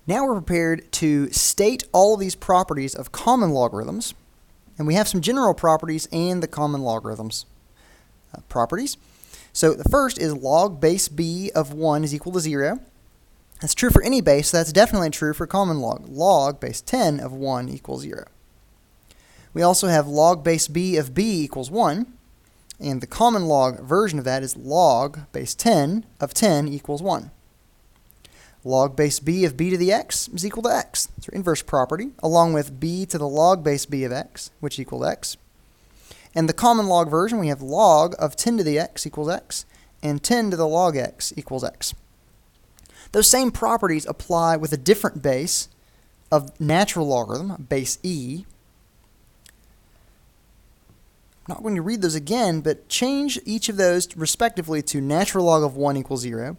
Now we're prepared to state all of these properties of common logarithms, and we have some general properties and the common logarithms properties. So the first is log base b of 1 is equal to 0. That's true for any base, so that's definitely true for common log. Log base 10 of 1 equals 0. We also have log base b of b equals 1, and the common log version of that is log base 10 of 10 equals 1. Log base b of b to the x is equal to x. That's our inverse property, along with b to the log base b of x, which equals x. And the common log version, we have log of 10 to the x equals x, and 10 to the log x equals x. Those same properties apply with a different base of natural logarithm, base e. I'm not going to read those again, but change each of those respectively to natural log of 1 equals 0,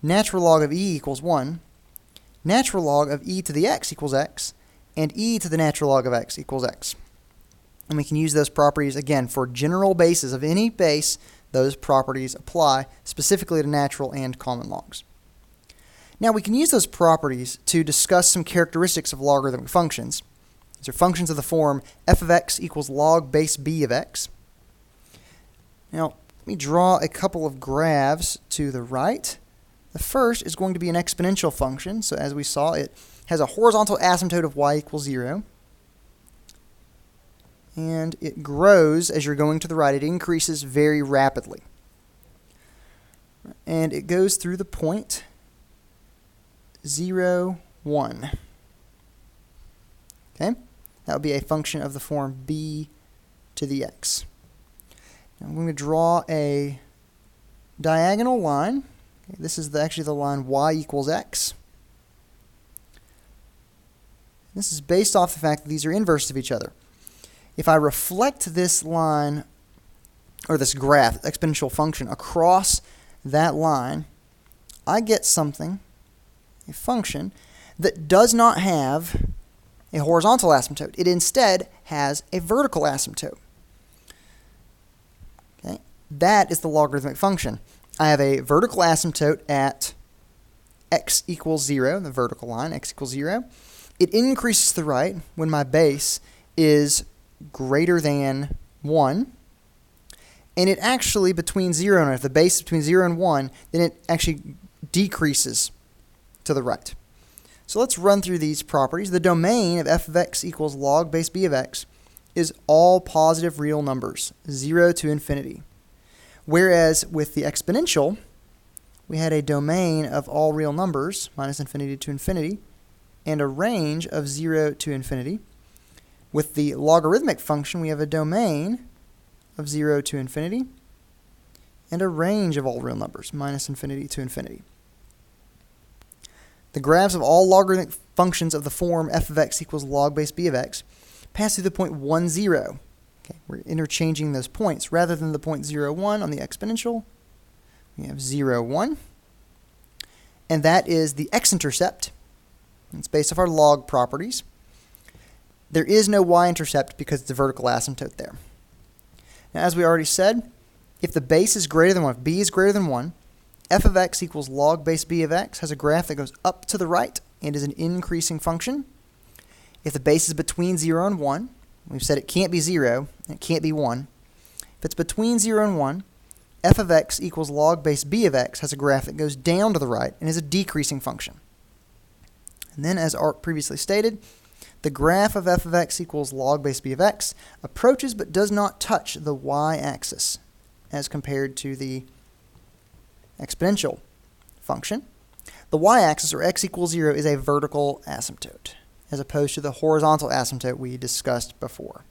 natural log of e equals 1, natural log of e to the x equals x, and e to the natural log of x equals x. And we can use those properties, again, for general bases of any base. Those properties apply specifically to natural and common logs. Now we can use those properties to discuss some characteristics of logarithmic functions. These are functions of the form f of x equals log base b of x. Now let me draw a couple of graphs to the right. The first is going to be an exponential function. So as we saw, it has a horizontal asymptote of y equals 0. And it grows as you're going to the right. It increases very rapidly. And it goes through the point 0, 1. Okay? That would be a function of the form b to the x. Now I'm going to draw a diagonal line. Okay, this is actually the line y equals x. This is based off the fact that these are inverses of each other. If I reflect this line, or this graph, exponential function, across that line, I get something, a function, that does not have a horizontal asymptote. It instead has a vertical asymptote. Okay? That is the logarithmic function. I have a vertical asymptote at x equals 0, the vertical line, x equals 0. It increases to the right when my base is greater than 1. And it actually, between 0 and 1, if the base is between 0 and 1, then it actually decreases to the right. So let's run through these properties. The domain of f of x equals log base b of x is all positive real numbers, 0 to infinity. Whereas with the exponential, we had a domain of all real numbers, minus infinity to infinity, and a range of 0 to infinity. With the logarithmic function, we have a domain of 0 to infinity and a range of all real numbers, minus infinity to infinity. The graphs of all logarithmic functions of the form f of x equals log base b of x pass through the point 1, 0. Okay, we're interchanging those points. Rather than the point 0, 1 on the exponential, we have 0, 1. And that is the x-intercept. It's based off our log properties. There is no y-intercept because it's a vertical asymptote there. Now, as we already said, if the base is greater than 1, if b is greater than 1, f of x equals log base b of x has a graph that goes up to the right and is an increasing function. If the base is between 0 and 1, we've said it can't be 0, and it can't be 1. If it's between 0 and 1, f of x equals log base b of x has a graph that goes down to the right and is a decreasing function. And then, as Art previously stated, the graph of f of x equals log base b of x approaches but does not touch the y-axis as compared to the exponential function. The y-axis, or x equals 0, is a vertical asymptote as opposed to the horizontal asymptote we discussed before.